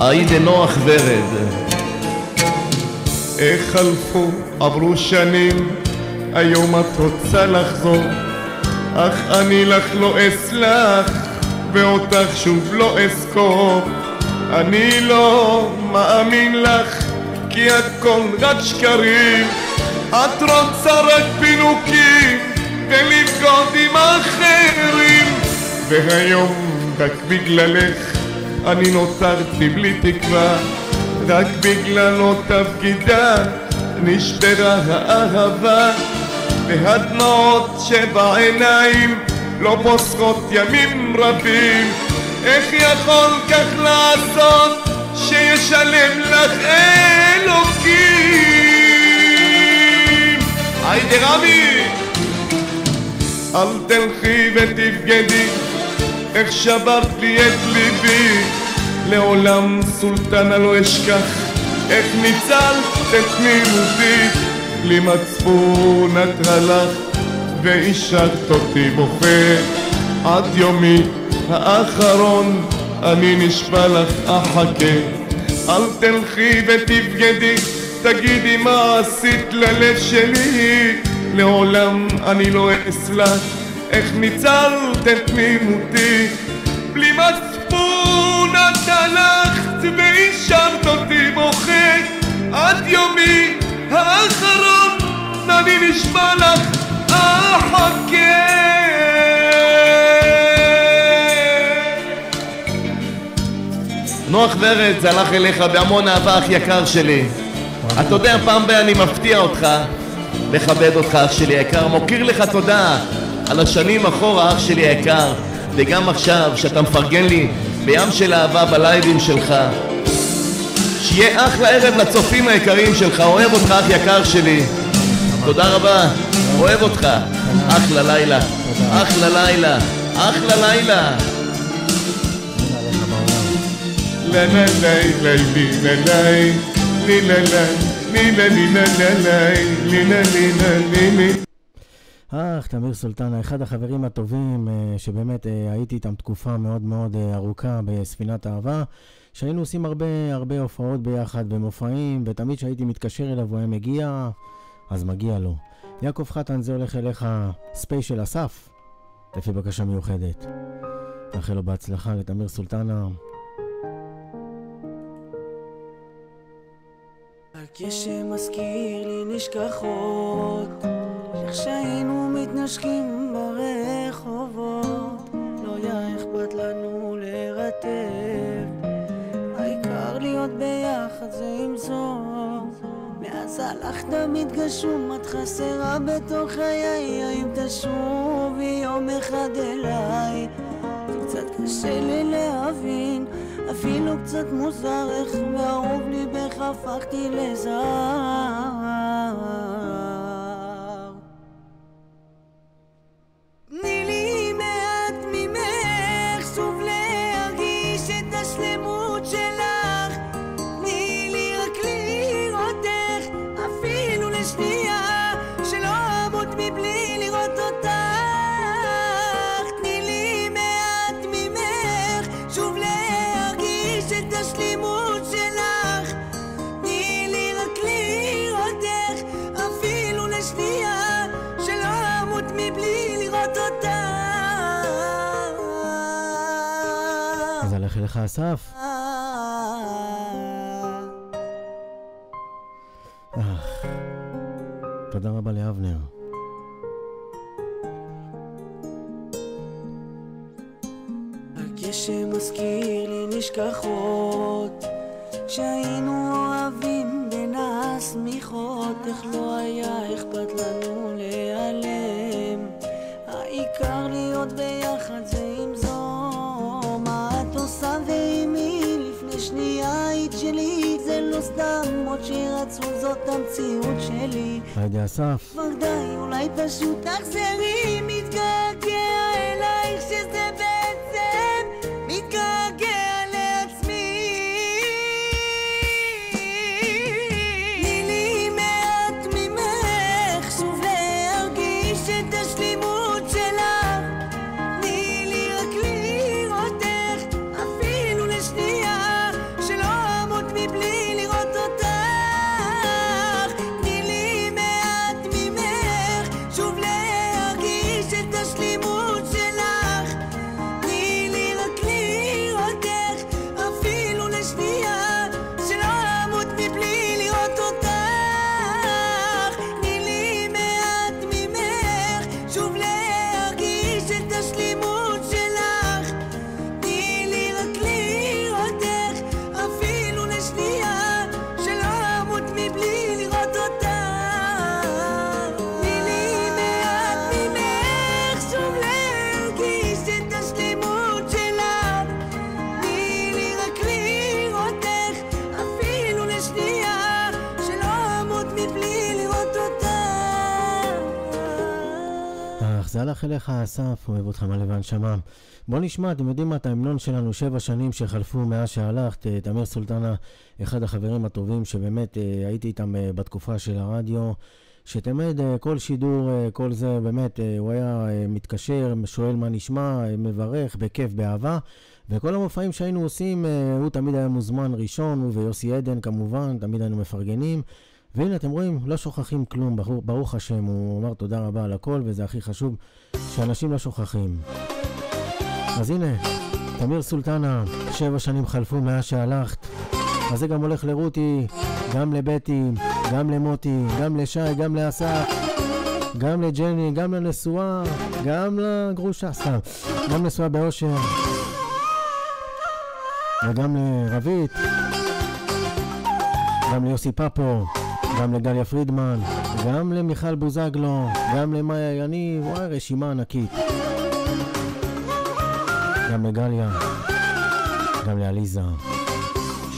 עידה נוח ורד. איך חלפו, עברו שנים, היום את רוצה לחזור, אך אני לך לא אסלח, ואותך שוב לא אזכור. אני לא מאמין לך, כי הכל רק שקרים. את רוצה רק פינוקים, ולבגוד עם אחרים. והיום רק בגללך אני נותרתי בלי תקווה, רק בגלל אותה בגידה נשברה האהבה, והדמעות שבעיניים לא פוסחות ימים רבים. איך יכול כך לעשות שישלם לך אלוקים? היידה רמי, אל תלכי ותבגדי, איך שברת לי את ליבי. לעולם סולטנה לא אשכח, איך ניצלת את תמימותי. בלי מצפון את הלכת והשארת אותי בוכה, עד יומי האחרון אני נשבע לך אחכה. אל תלכי ותבגדי, תגידי מה עשית ללב שלי. לעולם אני לא אסלח, איך ניצלת את תמימותי. בלי מצפון את הלכת והשארת אותי בוכה, עד יומי האחרון אני נשבע לך אחכה. נוח ורד, זה הלך אליך בהמון אהבה, אח יקר שלי. אתה יודע, פעם בה אני מפתיע אותך, מכבד אותך אח שלי יקר, מוקיר לך תודה על השנים אחורה אח שלי יקר, וגם עכשיו שאתה מפרגן לי בים של אהבה בלייבים שלך. שיהיה אחלה ערב לצופים היקרים שלך, אוהב אותך אח יקר שלי. תודה רבה, אוהב אותך. אחלה לילה, אחלה לילה, אחלה לילה. תמיר סולטנה, אחד החברים הטובים שבאמת הייתי איתם תקופה מאוד מאוד ארוכה בספינת אהבה, שהיינו עושים הרבה הופעות ביחד במופעים, ותמיד שהייתי מתקשר אליו הוא היה מגיע, אז מגיע לו. יעקב חתן, זה הולך אליך ספיישל אסף, לפי בקשה מיוחדת. נאחל לו בהצלחה לתמיר סולטנה. הגשם מזכיר לי נשכחות, איך שהיינו מתנשקים ברחובות. לא היה אכפת לנו להירטב, העיקר להיות ביחד זה עם זאת. מאז הלכת מתגשום, את חסרה בתוך חיי, האם תשובי יום אחד אליי? זה קצת קשה לי להבין, אפילו קצת מוזר, איך ואהוב לי בך הפכתי לזר. תני לי מעט ממך, שוב להרגיש את השלמות שלך. תני לי רק לראותך, אפילו לשנייה, שלא אמות מבלי לראות אותך. תני לי מעט ממך, שוב להרגיש את השלמות שלך. תני לי רק לראותך, אפילו לשנייה, שלא אמות מבלי לראות אותך. אז הלך אליך אסף. תודה רבה לאבנר. הגשם מזכיר לי נשכחות, שהיינו אוהבים בין השמיכות, איך לא היה אכפת לנו להיעלם, העיקר להיות ביחד זה עם זו. מה את עושה ועם מי? לפני שנייה היית שלי, זה לא סתם עוד שרצו, זאת המציאות שלי. היידה אסף. כבר די, אולי פשוט תחזרי, מתגעגע אלייך שזה בעצם מתגעגע לעצמי. תני לי מעט ממך, שוב להרגיש את השלימות שלך. תני לי זה הלך אליך אסף, אוהב אותך מלא והנשמה. בוא נשמע, אתם יודעים מה, את ההמנון שלנו, 7 שנים שחלפו מאז שהלכת, תמיר סולטנה, אחד החברים הטובים שבאמת הייתי איתם בתקופה של הרדיו, שתמיד כל שידור, כל זה באמת, הוא היה מתקשר, שואל מה נשמע, מברך, בכיף, באהבה, וכל המופעים שהיינו עושים, הוא תמיד היה מוזמן ראשון, הוא ויוסי עדן כמובן, תמיד היינו מפרגנים, והנה אתם רואים, לא שוכחים כלום, ברוך השם, הוא אמר תודה רבה על הכל, וזה הכי חשוב, שאנשים לא שוכחים. אז הנה, תמיר סולטנה, 7 שנים חלפו מאז שהלכת, אז זה גם הולך לרותי, גם לבטי, גם למוטי, גם לשי, גם לאסף, גם לג'ני, גם לנשואה, גם לגרושה, סתם, גם נשואה באושר, וגם לרבית, גם ליוסי פפו, גם לגליה פרידמן, גם למיכל בוזגלו, גם למאיה יניב, וואי, רשימה ענקית. גם לגליה, גם לאליזה.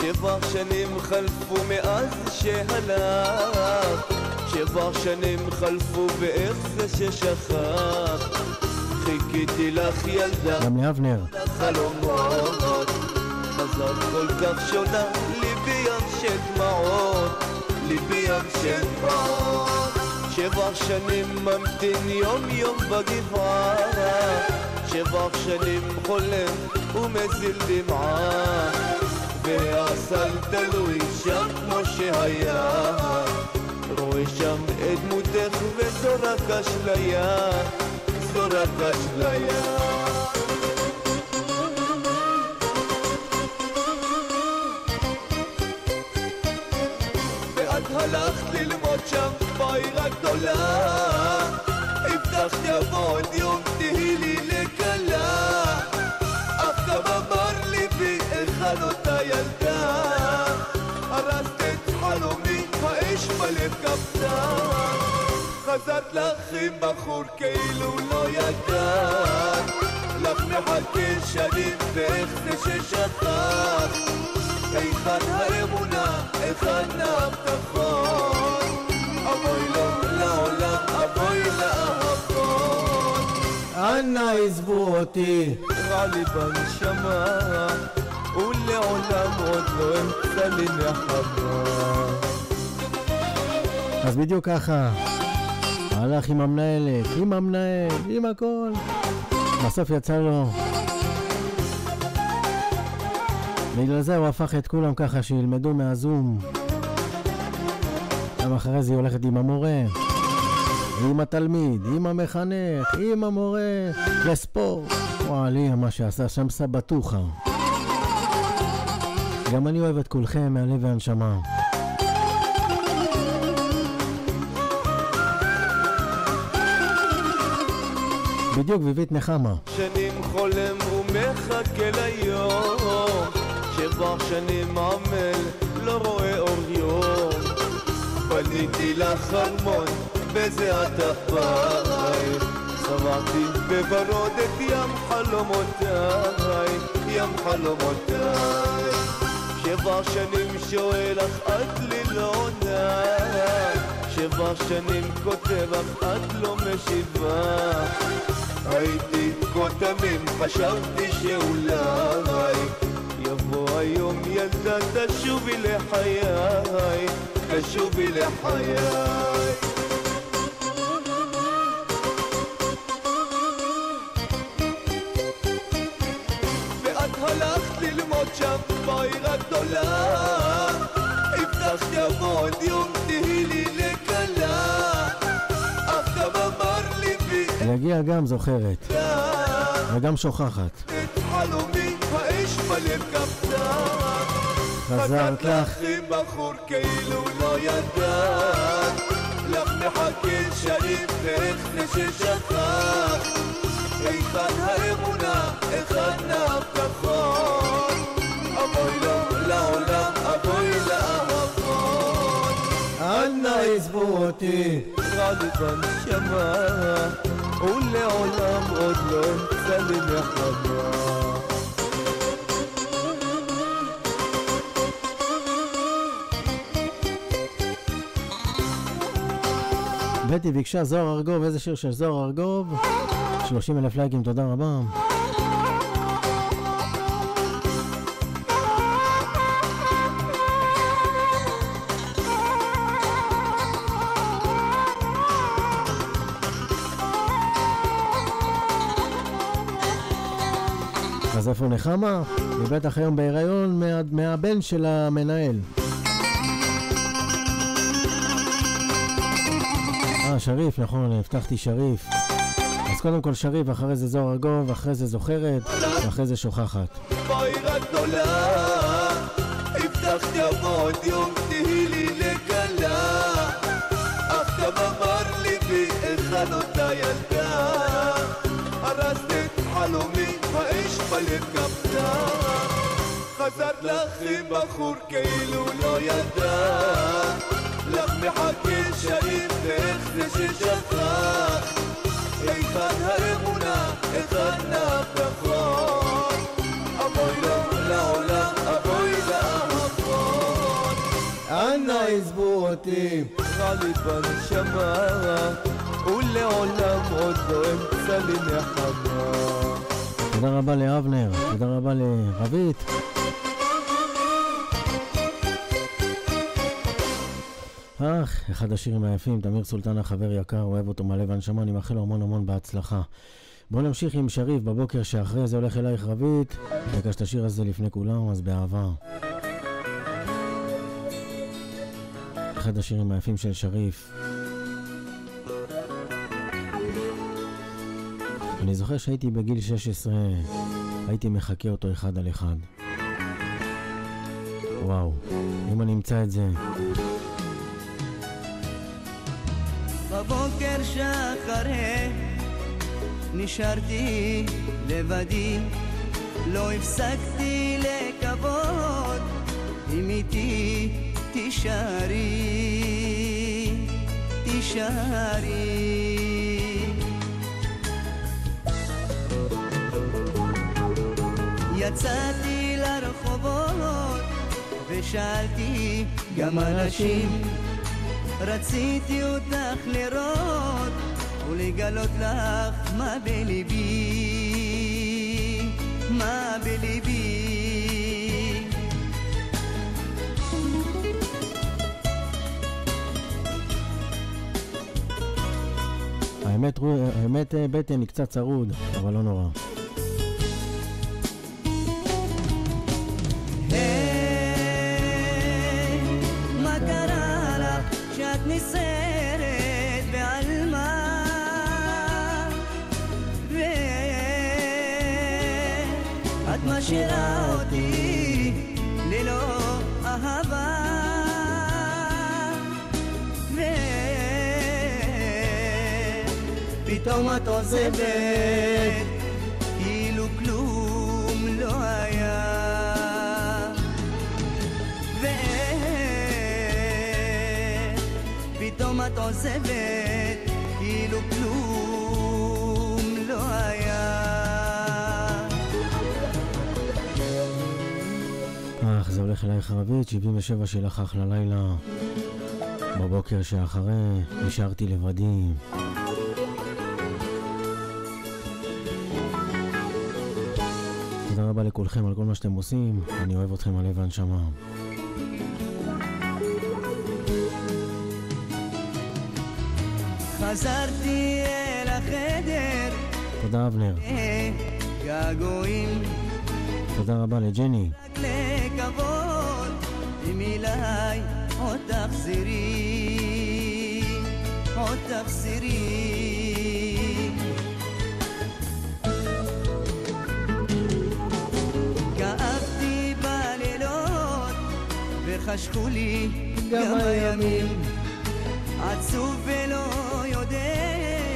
7 שנים חלפו מאז שהלך, 7 שנים חלפו ואיך זה ששכח, חיכיתי לך ילדה, גם לאבנר, לחלומות, חזרת כל כך שונה, ליבי ים של דמעות, ליבי ים של דמעות. 7 שנים ממתין יום יום בגבעה, 7 שנים חולם ומזיל דמעה, והסל תלוי שם כמו שהיה, רואה שם את דמותך וזו רק אשליה, זו רק אשליה. ואת הלכת ללמוד שם בעיר הגדולה, הבטחת יבוא עוד יום תהי לי לקלה, אף גם אמר ליבי היכן אותה ילדה, הרסת את חלומי, האש בלב כבתה, חזרת לך עם בחור כאילו לא ידעת, לך מחכה שנים ואיך זה ששכח, היכן האמונה, היכן ההבטחות, אבוי לו לעולם, אבוי לאהבות, אנא עזבו אותי, רע לי בנשמה, ולעולם עוד לא אמצא לי נחמה. אז בדיוק ככה, הלך עם המנהלת, עם המנהל, עם הכל, בסוף יצא לו. בגלל זה הוא הפך את כולם ככה שילמדו מהזום. גם אחרי זה היא הולכת עם המורה, עם התלמיד, עם המחנך, עם המורה לספורט. וואלי, מה שעשה שם סבתוחה. גם אני אוהב את כולכם מהלב והנשמה. בדיוק ויבית נחמה. שנים חולם ומחכה ליום, 7 שנים עמל לא רואה אור יום, בניתי לך ארמון בזיעת אפיים, צבעתי בוורוד את ים חלומותיי, ים חלומותיי. 7 שנים שואל אך את לי לא עונה, 7 שנים כותב אך את לא משיבה, הייתי כה תמים, חשבתי שאולי יבוא היום ילדה תשובי לחיי, תשובי לחיי. ואת הלכת ללמוד שם בעיר הגדולה, הבטחת יבוא עוד יום תהי לי לקלה, אף גם אמר ליבי להגיע גם זוכרת וגם שוכחת. את חלומי האש בלב כבתה, חזרת לך עם בחור כאילו לא ידעת, לך מחכה שנים ואיך זה ששכח, היכן האמונה, היכן ההבטחות, אבוי לו לעולם, אבוי לאהבות, אנא עזבו אותי, רע לי בנשמה, ולעולם עוד לא אמצא לי נחמה. בטי ביקשה זוהר ארגוב, איזה שיר של זוהר ארגוב? 30,000 לייקים, תודה רבה. אז איפה נחמה? היא בטח היום בהיריון מהבן של המנהל. שריף, נכון, הבטחתי שריף. אז קודם כל שריף, אחרי זה זוהר ארגוב, אחרי זה זוכרת, ואחרי זה שוכחת. בעיר הגדולה, הבטחתי עוד יום תהי לי לקלה, אך גם אמר ליבי היכן אותה ילדה, הרסת את חלומי, האש בלב כבדה, חזרת לך עם בחור כאילו לא ידע, לך מחכה שריף ואיך זה ששכח, היכן האמונה, היכן ההבטחות, אבוי לו לעולם, אבוי לאהבות, אנא עזבו אותי, רע לי בנשמה, ולעולם עוד לא אמצא לי נחמה. תודה רבה לאבנר, תודה רבה לרבית. אחד השירים היפים, תמיר סולטן החבר יקר, אוהב אותו מלא והנשמה, אני מאחל לו המון המון בהצלחה. בואו נמשיך עם שריף בבוקר שאחרי זה הולך אלייך רבית. ביקשת השיר הזה לפני כולם, אז באהבה. אחד השירים היפים של שריף. אני זוכר שהייתי בגיל 16, הייתי מחכה אותו אחד על אחד. וואו, אם אני אמצא את זה. בבוקר שאחרי נשארתי לבדי, לא הפסקתי לקוות אם איתי תישארי, תישארי. יצאתי לרחובות ושאלתי גם אנשים, רציתי אותך לראות ולגלות לך מה בליבי, מה בליבי. האמת בטן היא קצת צרוד, אבל לא נורא. מה קרה לך שאת נסערת ועל מה, ואת משאירה אותי ללא אהבה, ופתאום את עוזבת כאילו כלום לא היה, פתאום את עוזבת כאילו כלום לא היה. זה הולך אלייך רבית, 77 שלך אחלה לילה. בבוקר שאחרי נשארתי לבדי. תודה רבה לכולכם על כל מה שאתם עושים, אני אוהב אתכם הלב והנשמה. חזרתי אל החדר, תודה אבנר. געגועים, תודה רבה לג'ני. רק לקוות אם אליי עוד תחזרי, עוד תחזרי. כאבתי בלילות וחשכו לי גם הימים, עצוב ולא יודע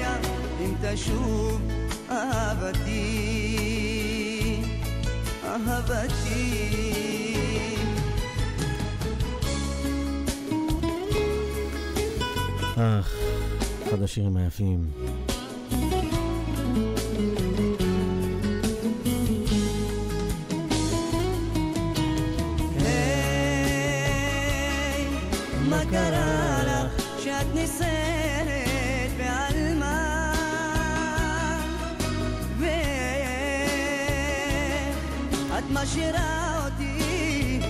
אם תשוב אהבתי, אהבתי. אחד השירים היפים. היי, מה קרה לך שאת נסערת את משאירה אותי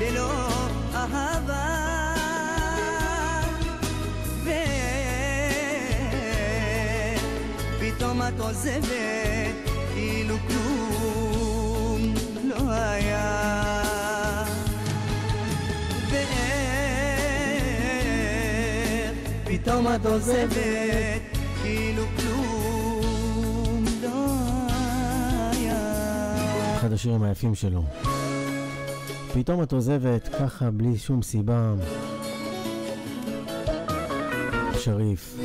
ללא אהבה, ופתאום את עוזבת כאילו כלום לא היה, פתאום את עוזבת כאילו כלום לא היה. אחד השירים היפים שלו. פתאום את עוזבת ככה בלי שום סיבה. שריף.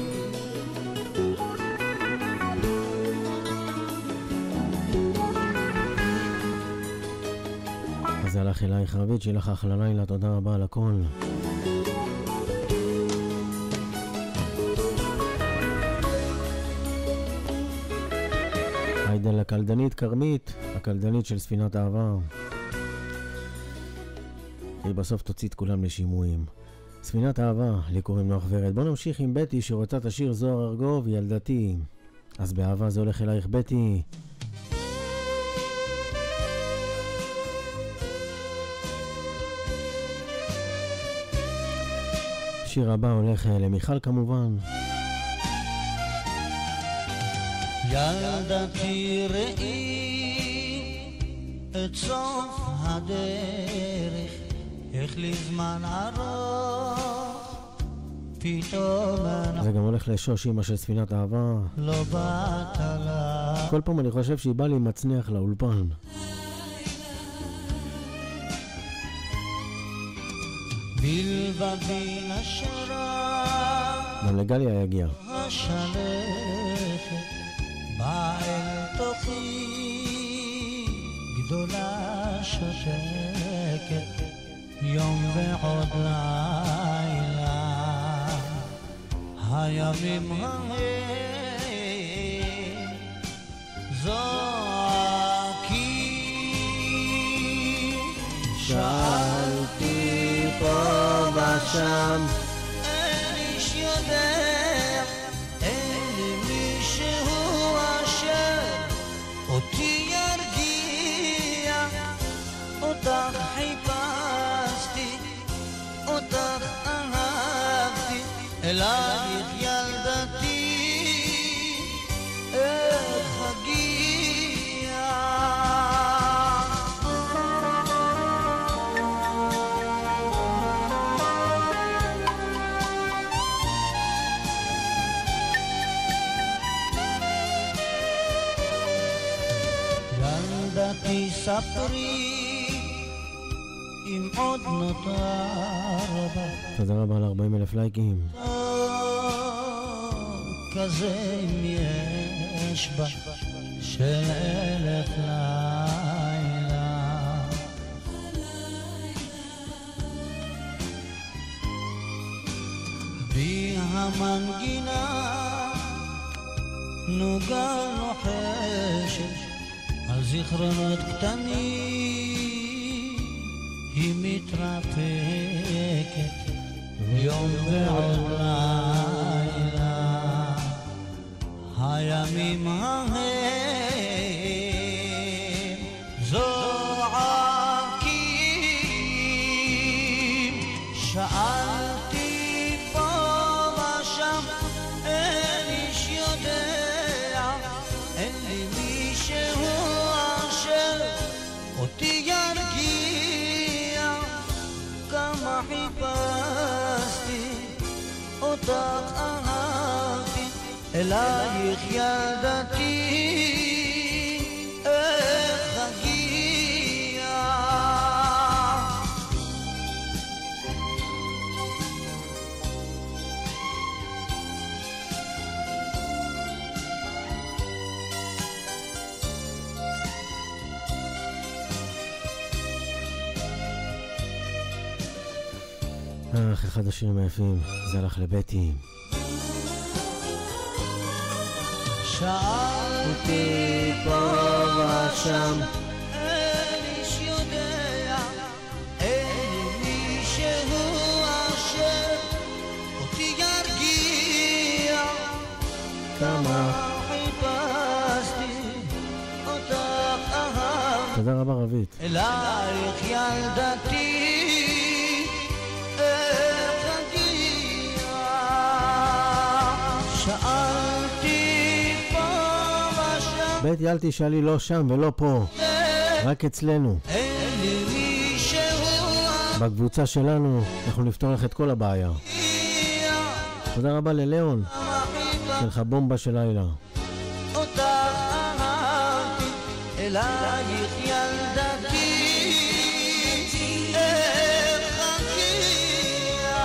אז זה הלך אלייך רבית, שיהיה לך אחלה לילה, תודה רבה על הכל. היידה לקלדנית קרמית, הקלדנית של ספינת אהבה. היא בסוף תוציא את כולם לשימועים. ספינת אהבה, לי קוראים נוח ורד. בוא נמשיך עם בטי שרוצה את השיר זוהר ארגוב, ילדתי. אז באהבה זה הולך אלייך בטי. שיר הבא הולך למיכל כמובן. ילדתי ראי את סוף הדרך, איך לי זמן ארוך פתאום זה גם הולך לשוש אמא של ספינת אהבה. לא באת לה, כל פעם אני חושב שהיא באה לי מצניח לאולפן. בלבבי נשרה גם לגליה יגיע. השלכת בא אל תוכי גדולה שותקת יום ועוד לילה, הימים ההם זועקים. שאלתי פה ושם, אין איש יודע, אין לי מישהו אשר אותי ירגיע. אותך חיפשתי, אותך אהבתי, אלייך ילדתי, איך אגיע. ילדתי ספרי אם עוד נותר בה, תודה רבה על 40,000 לייקים. כזה אם יש בה של 1000 לילה. בי המנגינה נוגה לוחשת על זיכרונות קטנים, היא מתרפקת יום ועוד לילה, הימים ההם זועקים. שאלתי פה ושם, אין איש יודע, אין לי מישהו אשר אותי ירגיע. כמה חיפשתי, אותך אהבתי, אלייך ילדתי, איך אגיע. אחד השירים היפים, זה הלך לבטי. שאלתי פה ושם, אין איש יודע, אין מישהו אשר אותי ירגיע. כמה חיפשתי, אותך אהבתי, תודה רבה רבית. אלייך ילדתי, איך אגיע? שאלתי פה ושם, בית ילתי שאלי לא שם ולא פה, רק אצלנו. אין לי מישהו בקבוצה שלנו אנחנו נפתור לך את כל הבעיה. תודה רבה לליאון, שלך בומבה של לילה. אותך אהבתי, אלייך ילדתי, איך אגיע?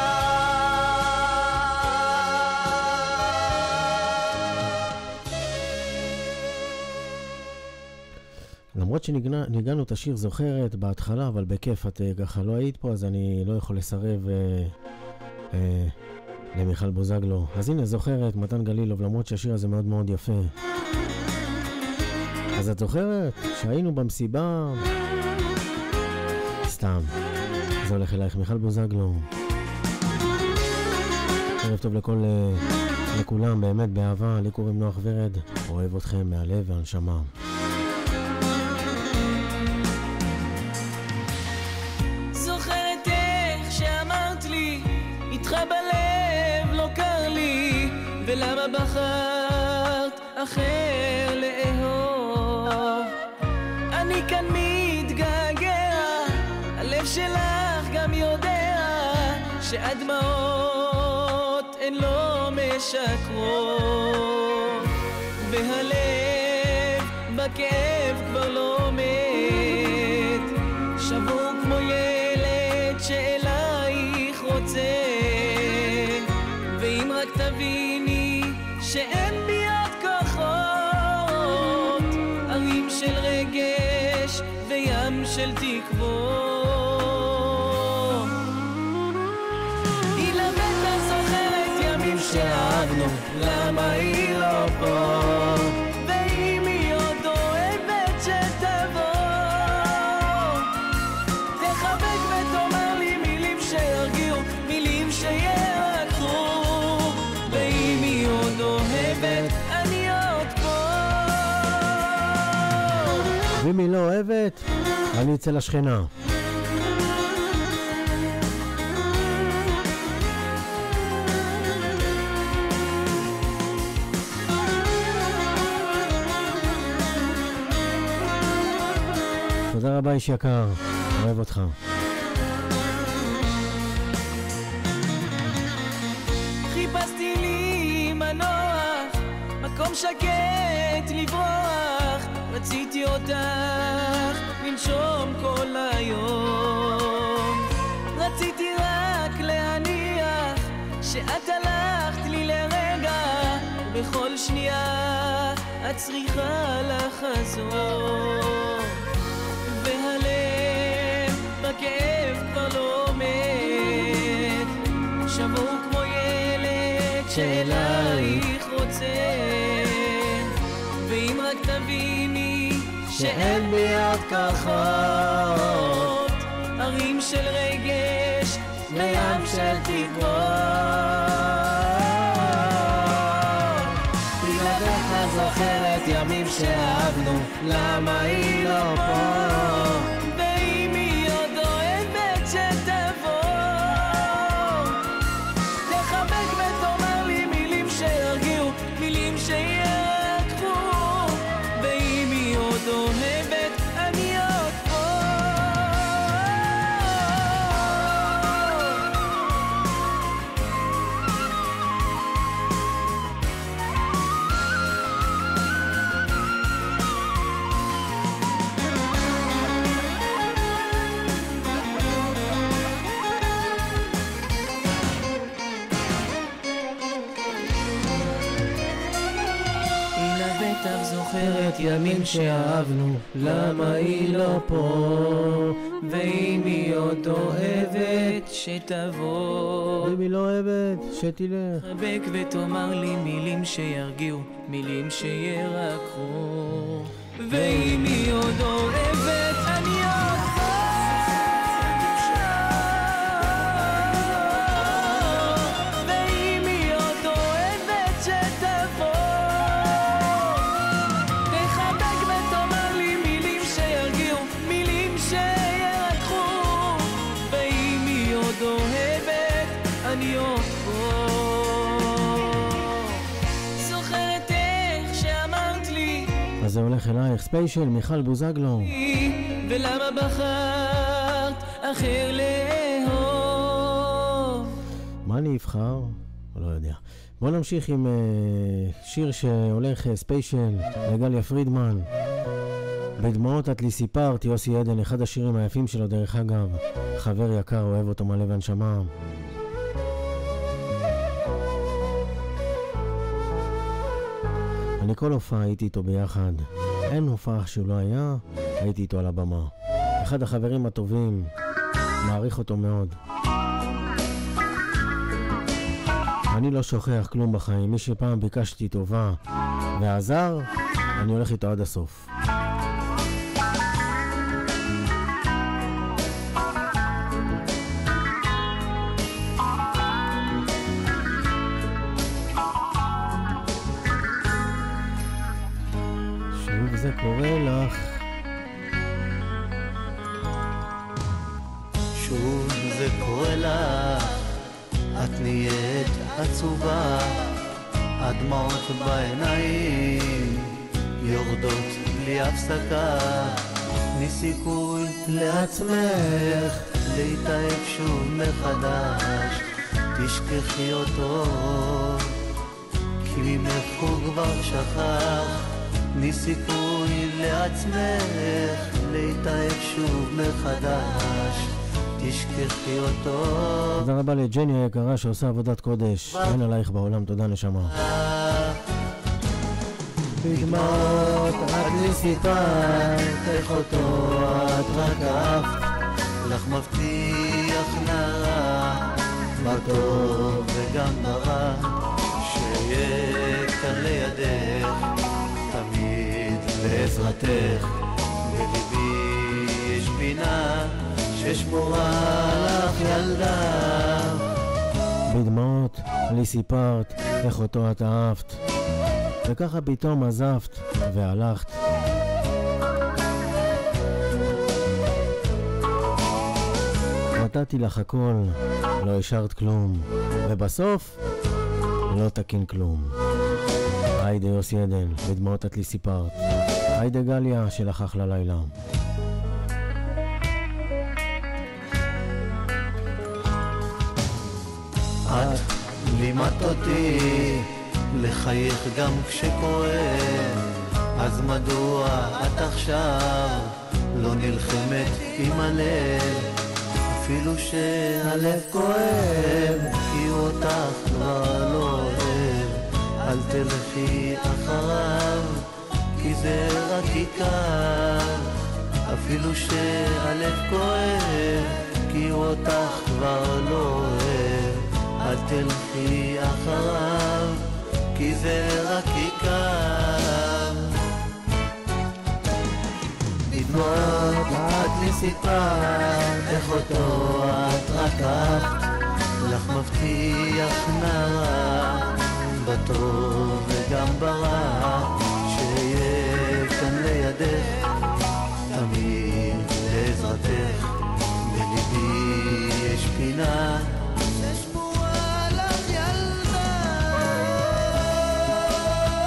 למרות שניגענו את השיר זוכרת בהתחלה, אבל בכיף, את ככה לא היית פה, אז אני לא יכול לסרב למיכל בוזגלו. אז הנה זוכרת, מתן גלילוב, למרות שהשיר הזה מאוד מאוד יפה. אז את זוכרת שהיינו במסיבה? סתם, זה הולך אלייך, מיכל בוזגלו. ערב טוב לכולם, באמת באהבה, לי קוראים נוח ורד, אוהב אתכם מהלב והנשמה. זוכרת איך שאמרת לי, איתך בלב לא קר לי, ולמה בחרת אחר לאהוב? אני כאן מתגעגע, הלב שלך גם יודע שהדמעות הן לא משקרות, והלב בכאב כבר לא מת, שבור כמו ילד שאלייך רוצה, ואם רק תביני שאין בי עוד כוחות, ערים של רגש וים של תקוות. היא לבטח זוכרת ימים שאהבנו, למה היא לא פה? ואם היא עוד אוהבת שתבוא, תחבק ותאמר לי מילים שירגיעו, מילים שירקחו. ואם היא עוד אוהבת, אני עוד פה. ואם היא לא אוהבת, אני אצל השכנה. תודה רבה איש יקר, אוהב אותך. חיפשתי לי מנוח, מקום שקט לברוח, רציתי אותך לנשום כל היום, רציתי רק להניח שאת הלכת לי לרגע, בכל שנייה את צריכה לחזור, והלב בכאב כבר לא מת, שבור כמו ילד שאלייך רוצה, ואם רק תביני שאין בי עוד כוחות, ערים של רגש וים של תקוות. בלעדיך זוכרת ימים שאהבנו, למה היא לא פה? ואם היא עוד אוהבת שתבוא, תחבק ותאמר לי מילים שירגיעו, מילים שירקחו. ואם היא עוד אוהבת, אני עוד פה. זוכרת ימים שאהבנו, למה היא לא פה? ואם היא עוד אוהבת שתבוא, ואם היא לא אוהבת שתלך, חבק ותאמר לי מילים שירגיעו, מילים שירקחו. ואם היא עוד אוהבת אני עוד פה. ואם היא עוד אוהבת שתבוא, תחבק ותאמר לי מילים שירגיעו, הולך אלייך, ספיישל, מיכל בוזגלו. ולמה בחרת אחר לאהוב? מה אני אבחר? לא יודע. בוא נמשיך עם שיר שהולך ספיישל לגליה פרידמן. בדמעות את לי סיפרת, יוסי עדן, אחד השירים היפים שלו דרך אגב. חבר יקר, אוהב אותו מלא והנשמה. אני כל הופעה הייתי איתו ביחד. אין הופעה שהוא לא היה, הייתי איתו על הבמה. אחד החברים הטובים, מעריך אותו מאוד. אני לא שוכח כלום בחיים, מי שפעם ביקשתי טובה ועזר, אני הולך איתו עד הסוף. שוב זה קורה לך, שוב זה קורה לך, את נהיית עצובה, הדמעות בעיניים יורדות בלי הפסקה. תני סיכוי לעצמך להתאהב שוב מחדש, תשכחי אותו כי ממך הוא כבר שכח. תני סיכוי לעצמך להתאהב שוב מחדש, תשכחי אותו. תודה רבה לג'ני היקרה שעושה עבודת קודש, אין עלייך בעולם, תודה נשמה. בדמעות את לי סיפרת איך אותו את רק אהבת, לך מבטיח נערה בטוב וגם ברע, שיהיה כאן לידך תמיד לעזרתך. בליבי יש פינה ששמורה לך ילדה. בדמעות לי סיפרת איך אותו את אהבת, וככה פתאום עזבת והלכת. נתתי לך הכל, לא השארת כלום, ובסוף לא תקין כלום. היידה יוסי עדן, בדמעות את לי סיפרת. היידה גליה, שלך אחלה לילה. את לימדת אותי לחייך גם כשכואב, אז מדוע את עכשיו לא נלחמת עם הלב? אפילו שהלב כואב כי אותך כבר לא אוהב, אל תלכי אחריו כי זה רק יקר. אפילו שהלב כואב כי אותך כבר לא אוהב, אל תלכי אחריו כי זה רק יקר. בדמעות את לי סיפרת איך אותו את רק אהבת, לך מבטיח נערה בטוב וגם ברע, שיהיה כאן לידך תמיד לעזרתך. בליבי יש פינה ששמורה לך ילדה.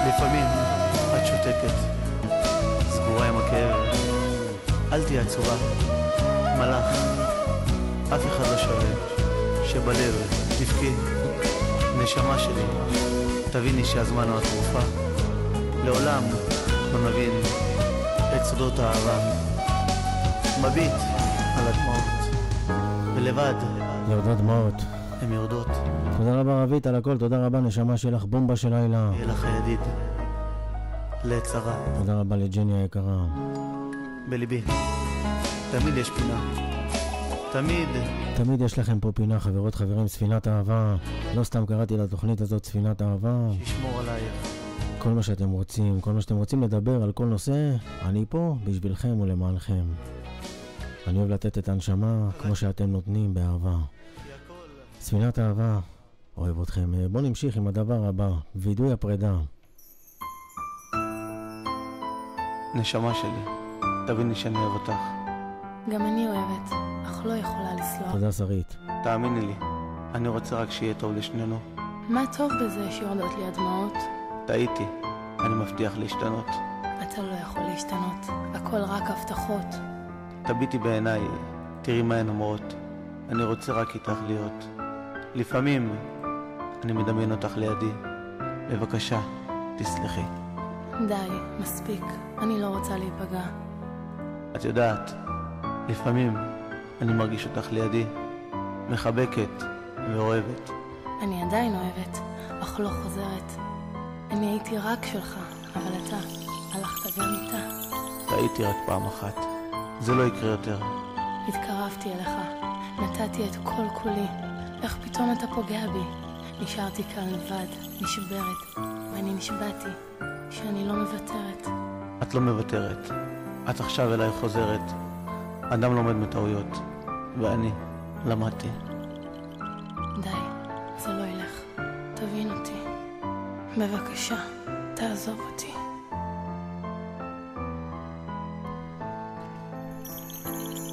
לפעמים את שותקת, סגורה עם הכאב, אל תהיה עצובה, מלאך, אף אחד לא שווה, שבלב תבכי. נשמה שלי, תביני שהזמן הוא התרופה, לעולם לא נבין את סודות האהבה. מביט על הדמעות, ולבד יורדות דמעות. הן יורדות. תודה רבה רבית על הכל, תודה רבה נשמה שלך, בומבה של לילה. יהיה לך ידיד לצרה. תודה רבה לג'ני היקרה. בליבי תמיד יש פינה, תמיד יש לכם פה פינה, חברות חברים, ספינת אהבה. לא סתם קראתי לתוכנית הזאת ספינת אהבה. שישמור עלייך. כל מה שאתם רוצים, כל מה שאתם רוצים לדבר על כל נושא, אני פה בשבילכם ולמענכם. אני אוהב לתת את הנשמה כמו שאתם נותנים באהבה. ספינת אהבה, אוהב אתכם. בואו נמשיך עם הדבר הבא, וידוי הפרידה. נשמה שלי, תביני שאני אוהב אותך. גם אני אוהבת, אך לא יכולה לסלוח. תודה שרית. תאמיני לי, אני רוצה רק שיהיה טוב לשנינו. מה טוב בזה שיורדות לי הדמעות? טעיתי, אני מבטיח להשתנות. אתה לא יכול להשתנות, הכל רק הבטחות. תביטי בעיניי, תראי מה הן אומרות. אני רוצה רק איתך להיות. לפעמים אני מדמיין אותך לידי. בבקשה, תסלחי. די, מספיק, אני לא רוצה להיפגע. את יודעת, לפעמים אני מרגיש אותך לידי, מחבקת ואוהבת. אני עדיין אוהבת, אך לא חוזרת. אני הייתי רק שלך, אבל אתה הלכת גם איתה. טעיתי רק פעם אחת, זה לא יקרה יותר. התקרבתי אליך, נתתי את כל כולי. איך פתאום אתה פוגע בי? נשארתי כאן לבד, נשברת, ואני נשבעתי שאני לא מוותרת. את לא מוותרת, את עכשיו אליי חוזרת. אדם לומד מטעויות, ואני למדתי. די, זה לא ילך. תבין אותי. בבקשה, תעזוב אותי.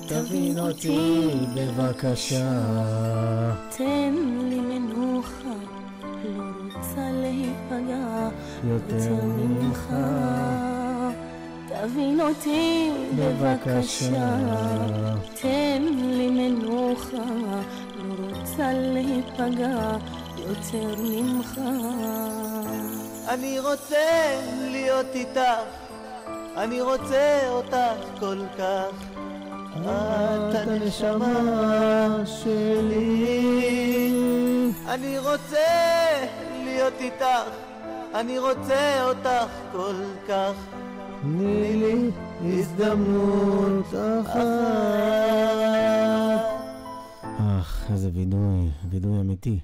תבין אותי בבקשה. תן לי מנוחה, לא רוצה להיפגע יותר ממך. תבין אותי בבקשה, תן לי מנוחה, לא רוצה להיפגע יותר ממך. אני רוצה להיות איתך, אני רוצה אותך כל כך. את הנשמה שלי. אני רוצה להיות איתך, אני רוצה אותך כל כך. תני לי הזדמנות אחת. איזה וידוי, וידוי אמיתי.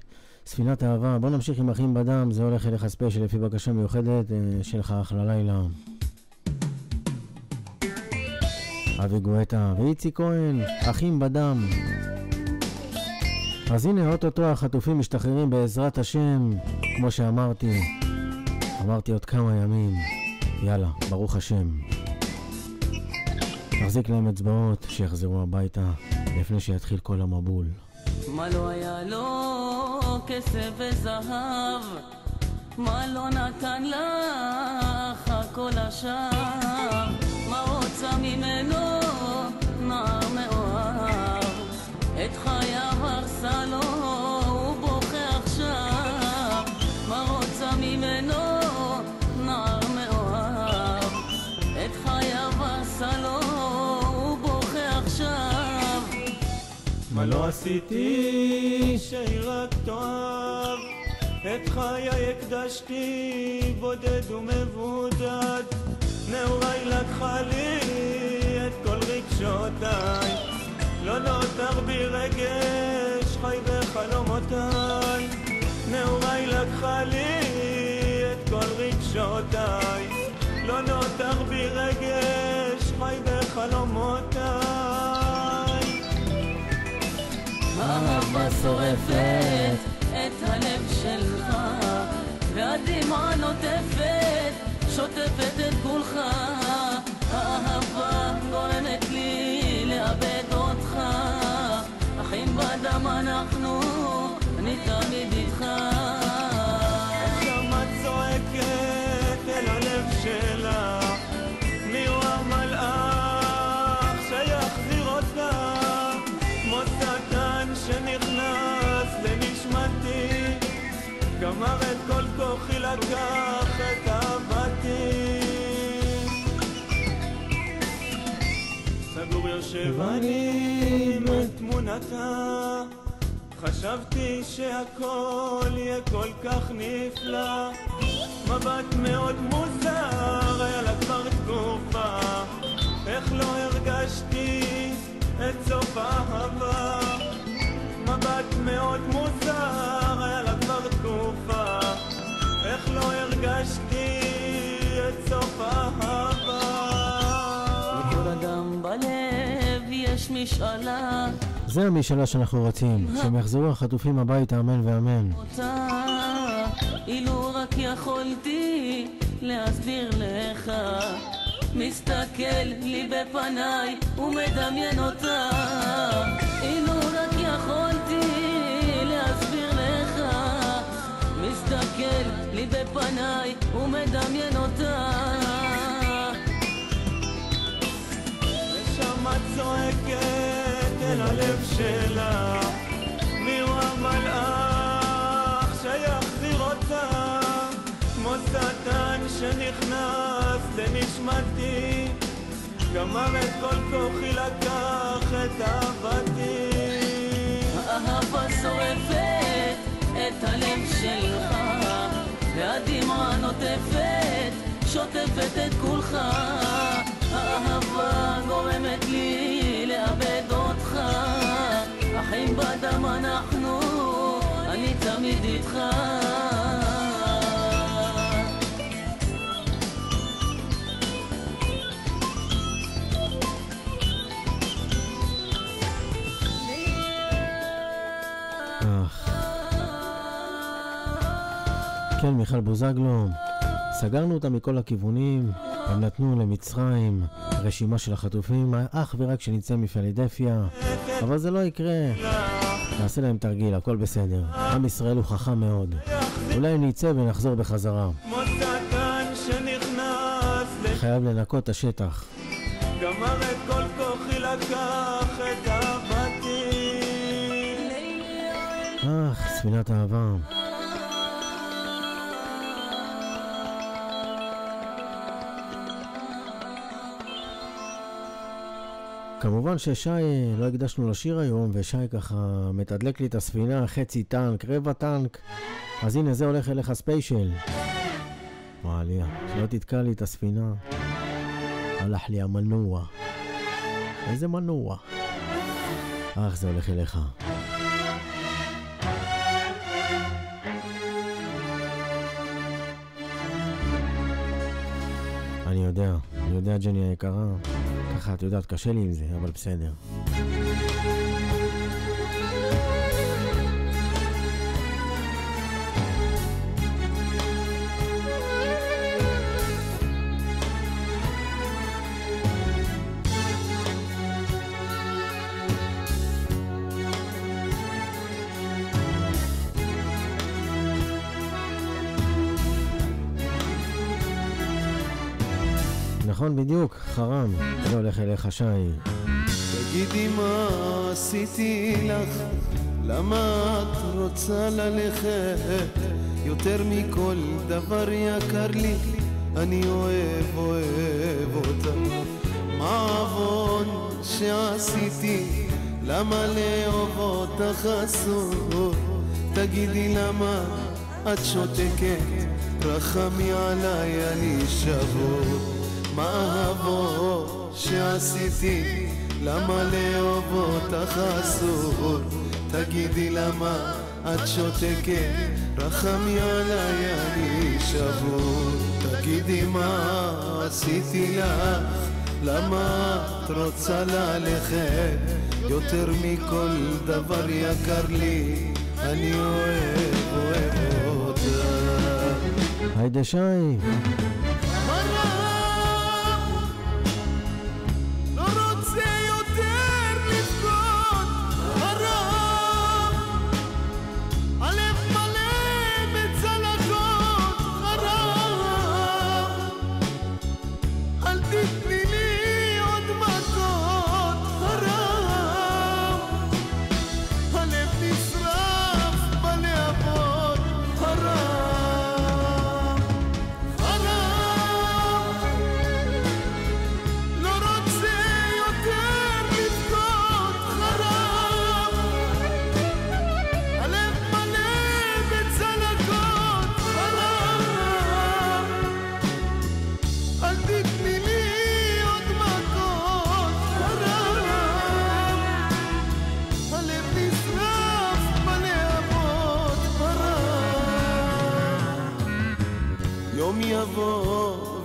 ספינת אהבה, בוא נמשיך עם אחים בדם, זה הולך אליך ספיישל לפי בקשה מיוחדת שלך אחלה לילה. אבי גואטה ואיצי כהן, אחים בדם. אז הנה אוטוטו החטופים משתחררים בעזרת השם, כמו שאמרתי עוד כמה ימים. יאללה, ברוך השם. נחזיק להם אצבעות שיחזרו הביתה לפני שיתחיל כל המבול. מה לא היה לו כסף וזהב, מה לא נתן לך כל השאר, מה רוצה ממנו נער מאוהב, את חייו הרסה לו הוא בוכה עכשיו, מה רוצה ממנו נער מאוהב, את חייו הרסה לו הוא בוכה עכשיו. מה לא עשיתי שהיא רק תאהב, את חיי הקדשתי בודד ומבודד, נעוריי לקחה לי את כל רגשותיי, לא נותר בי רגש חי בחלומותיי, נעוריי לקחה לי את כל רגשותיי, לא נותר בי רגש חי בחלומותיי. אהבה שורפת את הלב שלך, והדמעה נוטפת, שוטפת את כולך. האהבה גורמת לי לאבד אותך, אחים בדם אנחנו, אני תמיד איתך. כמה צועקת אל הלב שלה, מי הוא המלאך שיחזיר אותה, כמו שטן שנכנס לנשמתי, גמר את כל כוחי, לקח את אהבתי. סגור יושב אני בתמונתה, חשבתי שהכל יהיה כל כך נפלא, מבט מאוד מוזר היה לה כבר תקופה, איך לא הרגשתי את סוף האהבה, מבט מאוד מוזר היה לה כבר תקופה, איך לא הרגשתי את סוף האהבה. לכל אדם בלב יש משאלה, זה המשאלה שאנחנו רוצים, שהם יחזרו החטופים הביתה, אמן ואמן. אותה אילו רק יכולתי להסביר לך, מסתכל לי בפניי ומדמיין אותה, אילו רק יכולתי להסביר לך, מסתכל לי בפניי ומדמיין אותה. צועקת אל הלב שלה, מיהו המלאך שיחזיר אותה, כמו שטן שנכנס לנשמתי, גמר את כל כוחי, לקח את אהבתי. האהבה שורפת את הלב שלך, והדמעה נוטפת, שוטפת את כולך. האהבה גורמת לי לאבד אותך, אחים בדם אנחנו, אני תמיד איתך. כן, מיכל בוזגלו, סגרנו אותה מכל הכיוונים, הם נתנו למצרים רשימה של החטופים אך ורק שנצא מפילדלפיה, אבל זה לא יקרה, נעשה להם תרגיל, הכל בסדר, עם ישראל הוא חכם מאוד, אולי נצא ונחזור בחזרה, חייב לנקות את השטח. גמר את כל כוחי, לקח את אהבתי. ספינת אהבה. כמובן ששי, לא הקדשנו לשיר היום, ושי ככה מתדלק לי את הספינה, חצי טנק, רבע טנק, אז הנה זה הולך אליך ספיישל. וואליה, שלא תתקע לי את הספינה. הלך לי המנוע. איזה מנוע? זה הולך אליך. אני יודע ג'ני היקרה, ככה את יודעת, קשה לי עם זה, אבל בסדר. נכון בדיוק, חרם, זה הולך אליך שי. תגידי מה עשיתי לך, למה את רוצה ללכת, יותר מכל דבר יקר לי, אני אוהב אותה. מה עוון שעשיתי, למה לאהוב אותך אסור, תגידי למה את שותקת, רחמי עליי אני שבור. מה אהבו שעשיתי, למה לאהוב אותך אסור, תגידי למה את שותקת, רחמי עליי אני שבור. תגידי מה עשיתי לך, למה את רוצה ללכת, יותר מכל דבר יקר לי, אני אוהב אותך. היידה שי.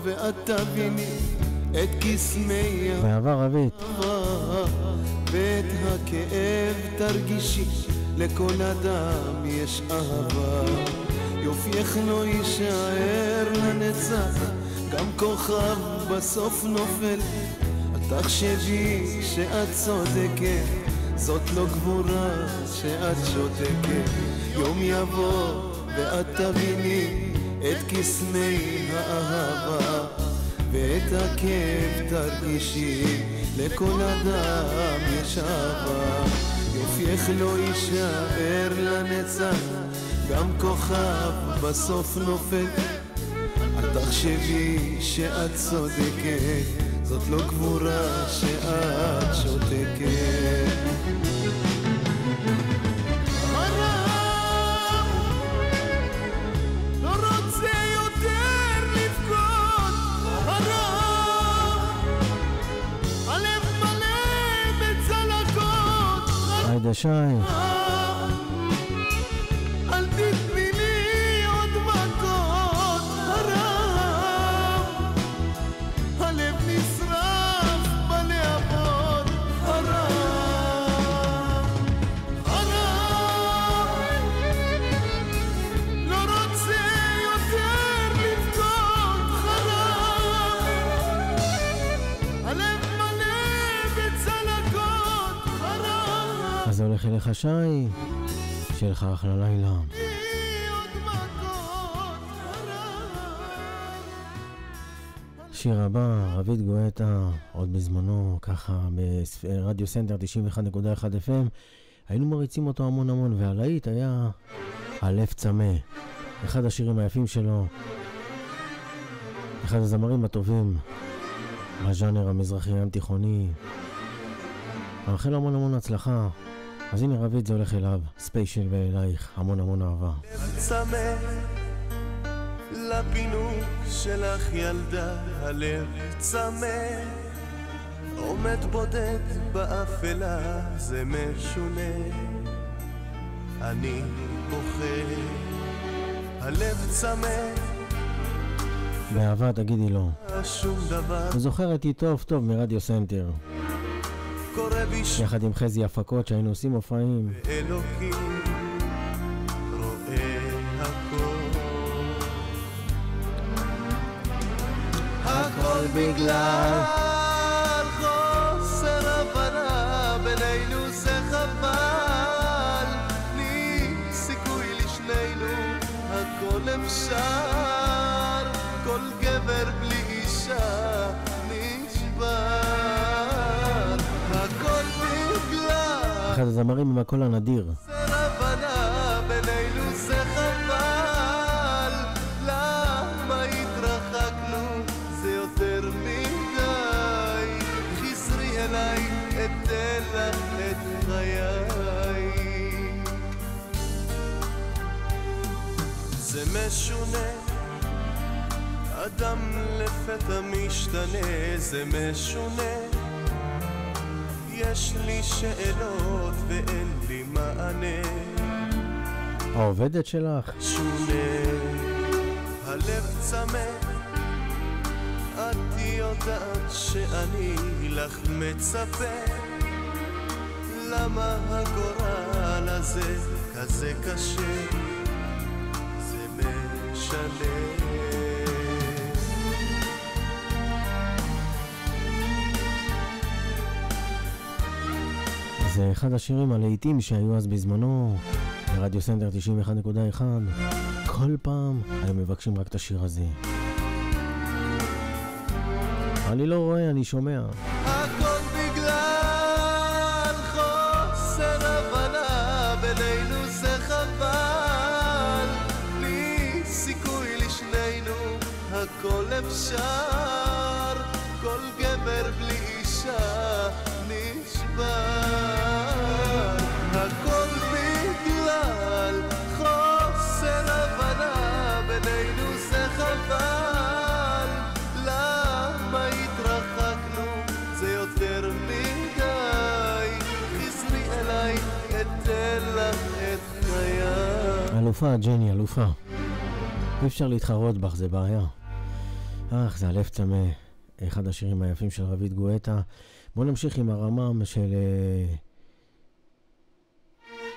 ואת תביני את קסמי בעבר רבית, ואת הכאב תרגישי, לכל אדם יש אהבה, יופייך לא יישאר לנצח, גם כוכב בסוף נופל, את תחשבי שאת צודקת, זאת לא גבורה שאת שותקת, יום יבוא ואת תביני את קסמי האהבה, ואת הכאב תרגישי, לכל אדם יש אהבה, יופייך לא יישאר לנצח, גם כוכב בסוף נופל. אל תחשבי שאת צודקת, זאת לא גבורה שאת שותקת. היידה שי, אל תתני לי עוד מכות, הרב, הלב נשרף בלהבות, הרב, לא רוצה יותר לבכות, הרב, הלב מלא בצלקות, הרב. אז זה הולך אליך שי, שיהיה לך אחלה לילה. שיר הבא, רביד גואטה, עוד בזמנו, ככה ברדיו סנטר 91.1 FM, היינו מריצים אותו המון המון, והלהיט היה הלב צמא, אחד השירים היפים שלו, אחד הזמרים הטובים בז'אנר המזרחי התיכוני. מאחל המון המון הצלחה. אז הנה רביד, זה הולך אליו, ספיישל ואלייך, המון המון אהבה. צמא לפינוק שלך ילדה, הלב צמא, עומד בודד באפלה, זה משונה, אני בוכה, הלב צמא, באהבה תגידי לו. שום דבר וזוכרת היא טוב טוב מרדיו סנטר, קורה בי יחד עם חזי הפקות שהיינו עושים מופעים. אלוקים רואה הכל, הכל בגלל חוסר הבנה בינינו, זה חבל, לי סיכוי לשנינו, הכל אפשר, כל גבר בלי אישה נשבר, הכל בגלל אחד הזמרים עם הקול הנדיר. חוסר הבנה בינינו, זה חבל, למה התרחקנו, זה יותר מדי, חזרי אליי, אתן לך את חיי. זה משונה, אדם לפתע משתנה, זה משונה, יש לי שאלות ואין לי מענה, העובדת שלך. שונה, הלב צמא, את יודעת שאני לך מצפה, למה הגורל הזה כזה קשה, זה משנה. זה אחד השירים הלהיטים שהיו אז בזמנו ברדיו סנטר 91.1. כל פעם היו מבקשים רק את השיר הזה. אני לא רואה, אני שומע. הכל בגלל חוסר הבנה בינינו, זה חבל, לי סיכוי לשנינו, הכל אפשר, כל גבר בלי אישה נשבר, הכל בגלל חוסר הבנה בינינו, זה חבל, למה התרחקנו, זה יותר מדי, חזרי אליי, אתן לך את חיי. אלופה, ג'ני, אלופה. אי אפשר להתחרות בך, זה בעיה. זה הלב צמא, אחד השירים היפים של רביד גואטה. בואו נמשיך עם הרמם של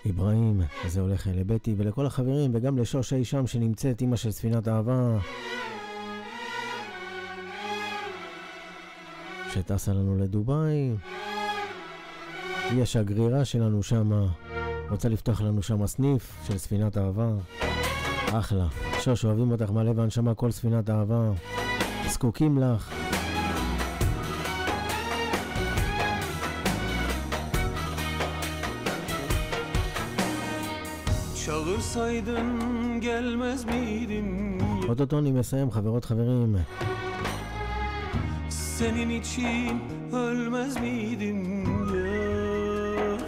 איברהים, זה הולך לבטי ולכל החברים, וגם לשוש אי שם שנמצאת, אמא של ספינת אהבה, שטסה לנו לדוביי. היא השגרירה שלנו שם, רוצה לפתוח לנו שם סניף של ספינת אהבה. אחלה. שוש, אוהבים אותך מלא והנשמה, כל ספינת אהבה. זקוקים לך. Çağırsaydın gelmez miydim? אוטוטו אני מסיים, חברות חברים. Senin için ölmez miydim ya?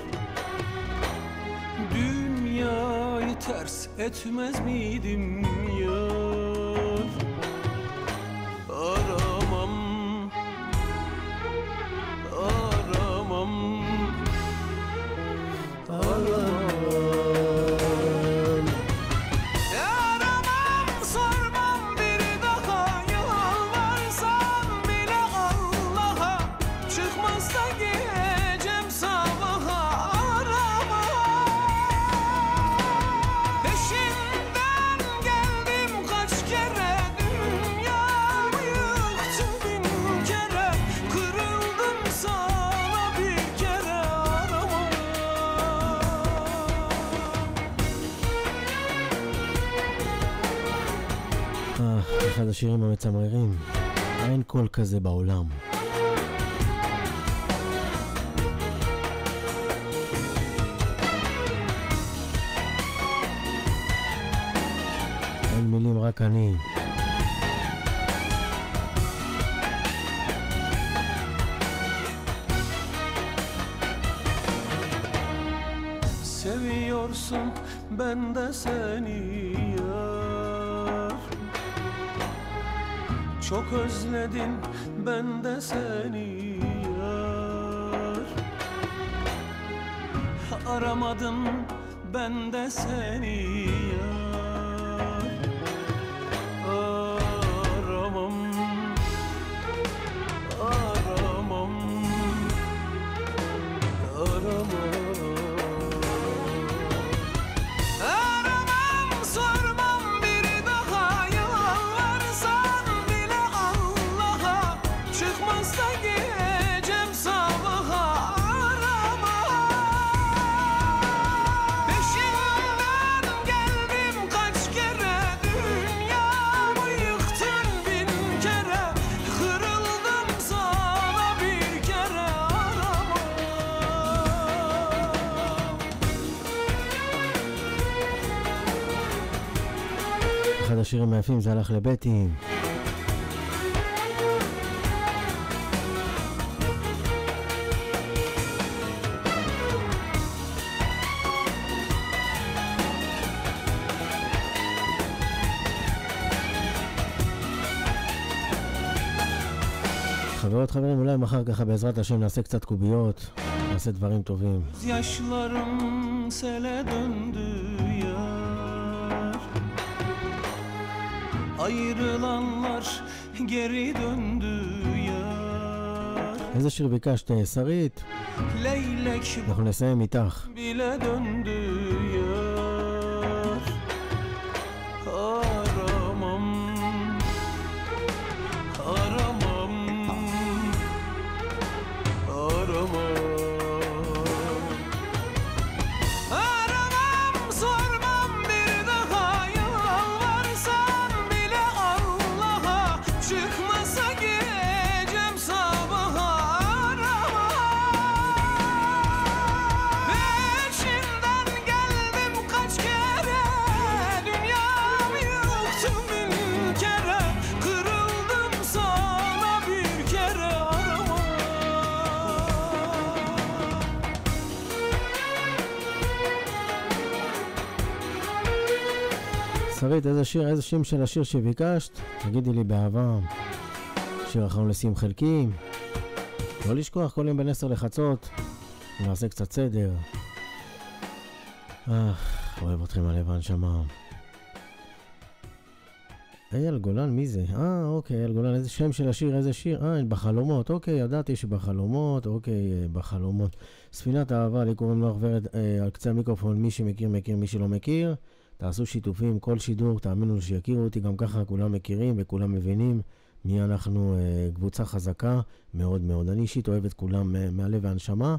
Dünyayı ters etmez miydim ya? Aramam, aramam, aramam. אחד השירים המצמררים, אין קול כזה בעולם. אין מילים, רק אני. Seviyorsun ben de seni yar. Çok özledim ben de seni yar. Aramadım ben de seni yar. Aramam, aramam, aramam. אחד השירים היפים זה הלך לבטי. חברות חברים, אולי מחר ככה בעזרת השם נעשה קצת קוביות, נעשה דברים טובים. Yaşlarım sele döndü yar. Ayrılanlar geri döndü yar. איזה שיר ביקשת, שרית? Leylek אנחנו נסיים איתך. bile döndü yar. Aramam, aramam, aramam. שרית, איזה שם של השיר שביקשת? תגידי לי באהבה. שיר אחרון לשים חלקים. לא לשכוח, כל יום בין 10 לחצות. נעשה קצת סדר. אוהב אתכם הלב הנשמה. אייל גולן, מי זה? אוקיי, אייל גולן, איזה שם של השיר, איזה שיר? בחלומות, אוקיי, ידעתי שבחלומות, אוקיי, בחלומות. ספינת אהבה, לי קוראים לך ורד על קצה המיקרופון, מי שמכיר, מכיר, מי שלא מכיר. תעשו שיתופים, כל שידור, תאמינו שיכירו אותי, גם ככה כולם מכירים וכולם מבינים מי אנחנו, קבוצה חזקה מאוד מאוד. אני אישית אוהב את כולם מהלב והנשמה,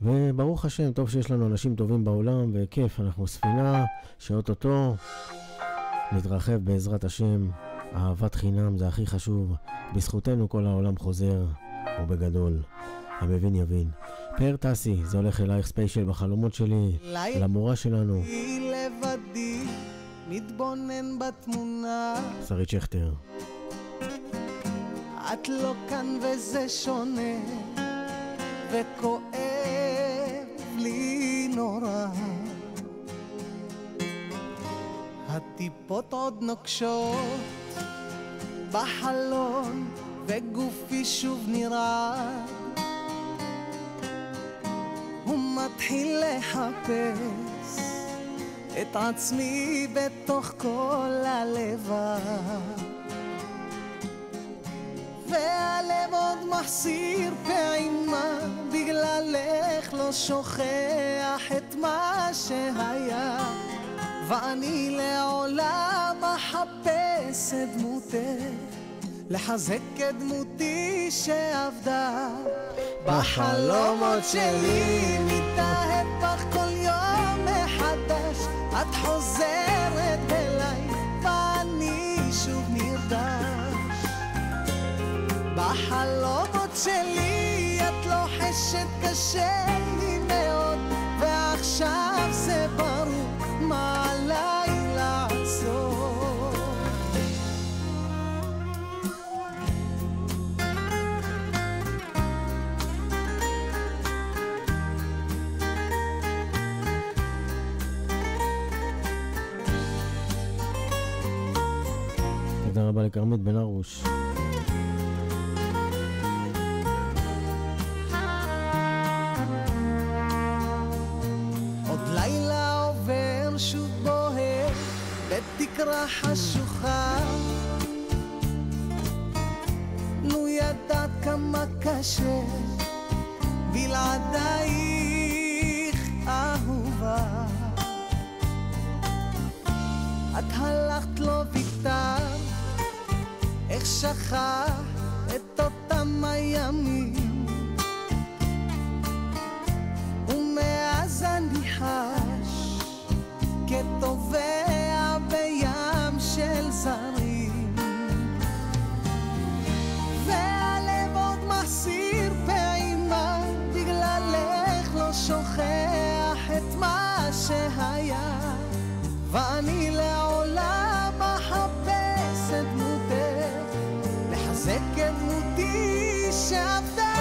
וברוך השם, טוב שיש לנו אנשים טובים בעולם, וכיף, אנחנו ספינה שאוטוטו נתרחב בעזרת השם. אהבת חינם זה הכי חשוב, בזכותנו כל העולם חוזר, ובגדול, המבין יבין. פאר טסי, זה הולך אלייך ספיישל בחלומות שלי, למורה שלנו. מתבונן בתמונה. שרית שכטר. את לא כאן וזה שונה, וכואב לי נורא. הטיפות עוד נוקשות בחלון, וגופי שוב נראה. הוא מתחיל לחפש את עצמי בתוך כל הלבד, והלב עוד מחסיר פעימה, בגללך לא שוכח את מה שהיה, ואני לעולם מחפש את דמותך, לחזק את דמותי שעבדה. בחלומות שלי מתאהב בך כל יום מחדש, את חוזרת אליי ואני שוב נרגש. בחלומות שלי את לוחשת קשה לי מאוד, ועכשיו זה ברור מה עליי לעשות. תודה רבה לכרמית בן ארוש. עוד לילה עובר שוב בוהר בתקרה חשוכה, לו ידעת כמה קשה בלעדייך אהובה. את הלכת לא ויתרת, איך שכח את אותם הימים, ומאז אני חש כטובע בים של זרים, והלב עוד מחסיר פעימה, בגללך לא שוכח את מה שהיה, ואני לעולם מחפש את דמותך, לחזק את דמותי שעבדה.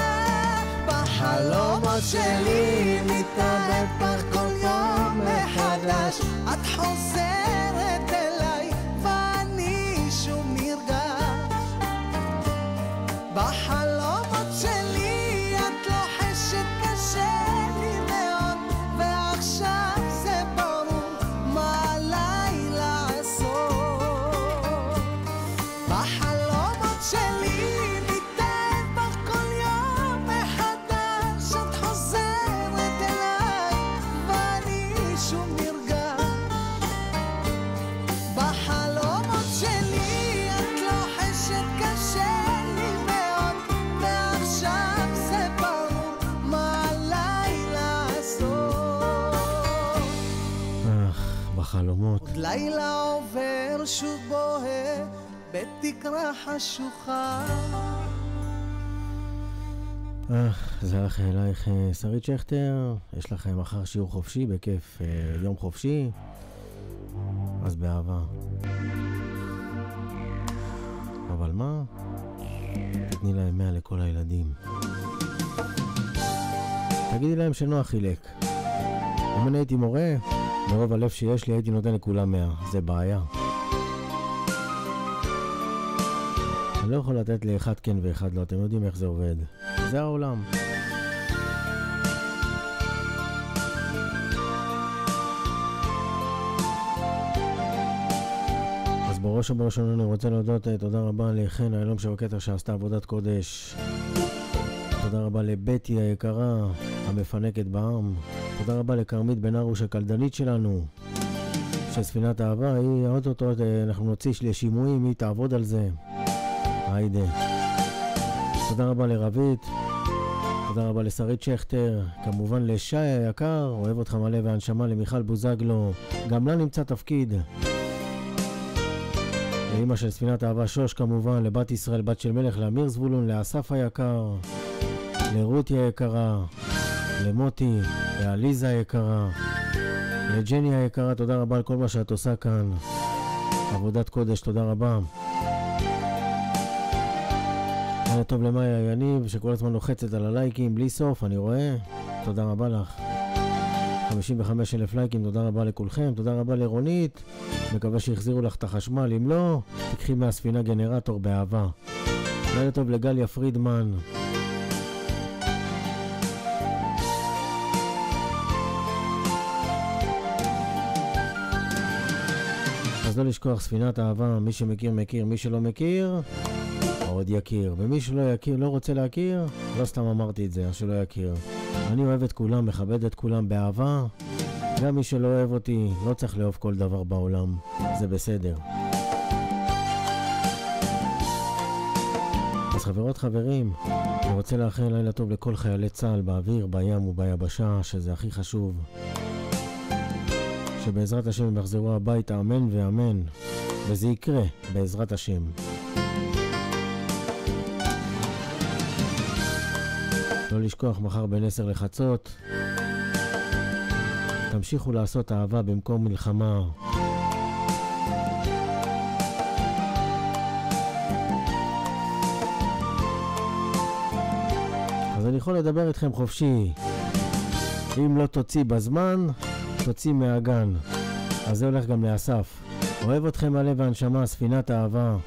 בחלומות שלי מתאהב בך כל יום מחדש, את חוזרת אליי ואני שוב נרגש. בחלומות שלי את לוחשת קשה לי מאוד, ועכשיו זה ברור מה עליי לעשות. בחלומות שלי מתאהב בך כל יום מחדש, את חוזרת אליי ואני שוב נרגש. בחלומות שלי את לוחשת קשה לי מאוד, ועכשיו זה ברור מה עליי לעשות. בחלומות. עוד לילה עובר שוב בוהר בתקרה חשוכה. זה הלך אלייך שרית שכטר. יש לכם מחר שיעור חופשי בכיף, יום חופשי, אז באהבה. אבל מה? תתני להם 100 לכל הילדים, תגידי להם שנוח חילק. אם אני הייתי מורה, מרוב הלב שיש לי הייתי נותן לכולם 100. זה בעיה, אני לא יכול לתת לאחד כן ואחד לא. אתם יודעים איך זה עובד, זה העולם. אז בראש ובראשונה אני רוצה להודות תודה רבה לחן איילון שבקטר שעשתה עבודת קודש. תודה רבה לבטי היקרה המפנקת בעם. תודה רבה לכרמית בן ארוש הקלדנית שלנו, שספינת אהבה היא האוטוטו אנחנו נוציא לשימועים, היא תעבוד על זה. היידה. תודה רבה לרבית, תודה רבה לשרית שכטר, כמובן לשי היקר, אוהב אותך מלא והנשמה, למיכל בוזגלו, גם לה נמצא תפקיד, לאמא של ספינת אהבה שוש כמובן, לבת ישראל בת של מלך, לאמיר זבולון, לאסף היקר, לרותי היקרה, למוטי, לעליזה היקרה, לג'ני היקרה, תודה רבה על כל מה שאת עושה כאן. עבודת קודש, תודה רבה. היה טוב למאיה יניב, שכל הזמן לוחצת על הלייקים בלי סוף, אני רואה. תודה רבה לך. 55,000 לייקים, תודה רבה לכולכם. תודה רבה לרונית, מקווה שיחזירו לך את החשמל, אם לא, תקחי מהספינה גנרטור באהבה. היה טוב לגליה פרידמן. אז לא לשכוח, ספינת אהבה, מי שמכיר מכיר, מי שלא מכיר עוד יכיר, ומי שלא יכיר, לא רוצה להכיר, לא סתם אמרתי את זה, שלא יכיר. אני אוהב את כולם, מכבד את כולם באהבה, גם מי שלא אוהב אותי לא צריך לאהוב כל דבר בעולם, זה בסדר. אז חברות חברים, אני רוצה לאחל לילה טוב לכל חיילי צה"ל באוויר, בים וביבשה, שזה הכי חשוב, שבעזרת השם הם יחזרו הביתה, אמן ואמן, וזה יקרה בעזרת השם. לא לשכוח, מחר בין 10 לחצות תמשיכו לעשות אהבה במקום מלחמה. אז אני יכול לדבר איתכם חופשי, אם לא תוציא בזמן תוציא מהגן. אז זה הולך גם לאסף. אוהב אתכם מלא והנשמה, ספינת אהבה.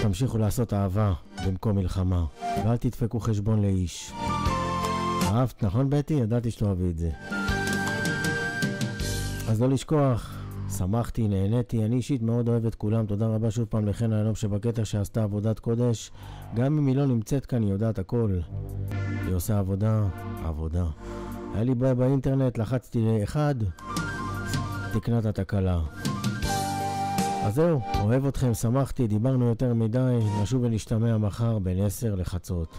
תמשיכו לעשות אהבה במקום מלחמה, ואל תדפקו חשבון לאיש. אהבת, נכון בטי? ידעתי שתאהבי את זה. אז לא לשכוח, שמחתי, נהניתי, אני אישית מאוד אוהב את כולם. תודה רבה שוב פעם לכן הלום שבקטע שעשתה עבודת קודש. גם אם היא לא נמצאת כאן, היא יודעת הכל. היא עושה עבודה. היה לי בעיה באינטרנט, לחצתי לאחד, תקנת התקלה. אז זהו, אוהב אתכם, שמחתי, דיברנו יותר מדי, נשוב ונשתמע מחר בין 10 לחצות.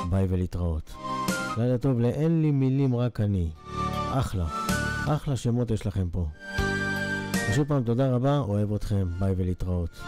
ביי ולהתראות. לילה טוב לאין לי מילים, רק אני. אחלה שמות יש לכם פה. ושוב פעם תודה רבה, אוהב אתכם, ביי ולהתראות.